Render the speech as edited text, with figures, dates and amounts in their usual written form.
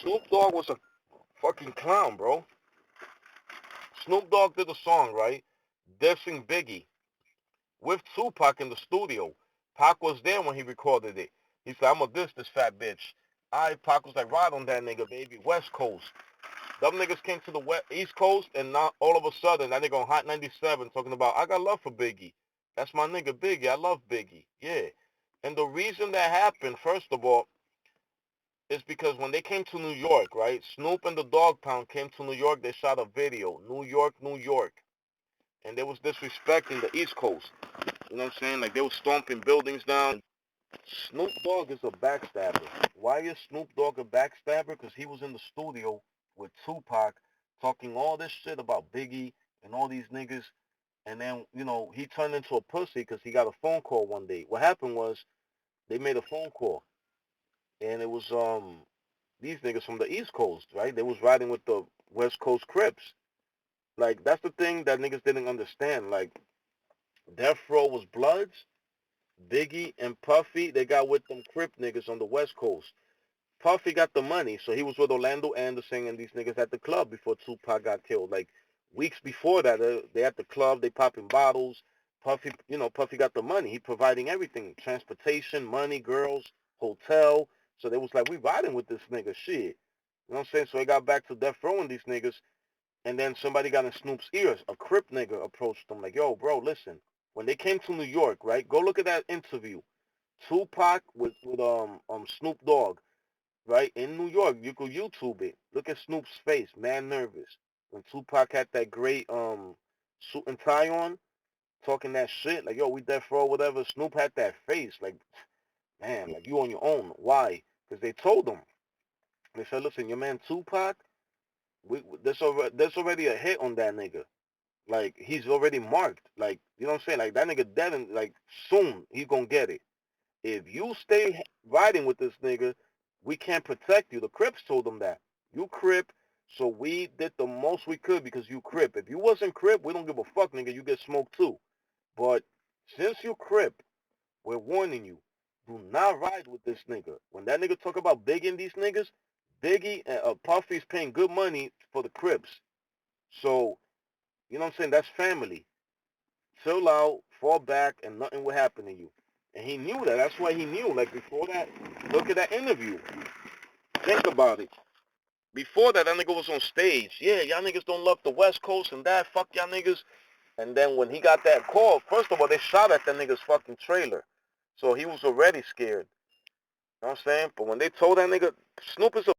Snoop Dogg was a fucking clown, bro. Snoop Dogg did a song, right? Dissing Biggie with Tupac in the studio. Pac was there when he recorded it. He said, I'm gonna diss this fat bitch. Pac was like, ride on that nigga, baby. West Coast. Them niggas came to the East Coast, and now all of a sudden, that nigga on Hot 97 talking about, I got love for Biggie. That's my nigga Biggie. I love Biggie. Yeah. And the reason that happened, first of all, is because when they came to New York, right? Snoop and the Dog Pound came to New York. They shot a video. New York, New York. And they was disrespecting the East Coast. You know what I'm saying? Like, they was stomping buildings down. Snoop Dogg is a backstabber. Why is Snoop Dogg a backstabber? Because he was in the studio with Tupac talking all this shit about Biggie and all these niggas. And then, he turned into a pussy because he got a phone call one day. What happened was they made a phone call. And it was these niggas from the East Coast, right? They was riding with the West Coast Crips. Like, that's the thing that niggas didn't understand. Like, Death Row was Bloods. Biggie and Puffy, they got with them Crip niggas on the West Coast. Puffy got the money, so he was with Orlando Anderson and these niggas at the club before Tupac got killed. Like, weeks before that, they at the club, they popping bottles. Puffy got the money. He providing everything, transportation, money, girls, hotel. So they was like, we riding with this nigga, shit. You know what I'm saying? So they got back to death row and these niggas, and then somebody got in Snoop's ears. A Crip nigga approached them like, yo, bro, listen. When they came to New York, right? Go look at that interview. Tupac with Snoop Dogg, right? In New York, you could YouTube it. Look at Snoop's face, man nervous. When Tupac had that great suit and tie on, talking that shit, like, yo, we death row, whatever. Snoop had that face, like, man, like, you on your own. Why? Because they told him. They said, listen, your man Tupac, there's already a hit on that nigga. Like, he's already marked. Like, you know what I'm saying? Like, that nigga dead and, like, soon he's gonna get it. If you stay riding with this nigga, we can't protect you. The Crips told them that. You Crip, so we did the most we could because you Crip. If you wasn't Crip, we don't give a fuck, nigga. You get smoked too. But since you Crip, we're warning you. Do not ride with this nigga. When that nigga talk about Biggie and these niggas, Biggie and Puffy's paying good money for the Crips. So, you know what I'm saying? That's family. Chill out, fall back, and nothing will happen to you. And he knew that. That's why he knew. Like, before that, look at that interview. Think about it. Before that, that nigga was on stage. Yeah, y'all niggas don't love the West Coast and that. Fuck y'all niggas. And then when he got that call, first of all, they shot at that nigga's fucking trailer. So he was already scared. You know what I'm saying? But when they told that nigga, Snoop is a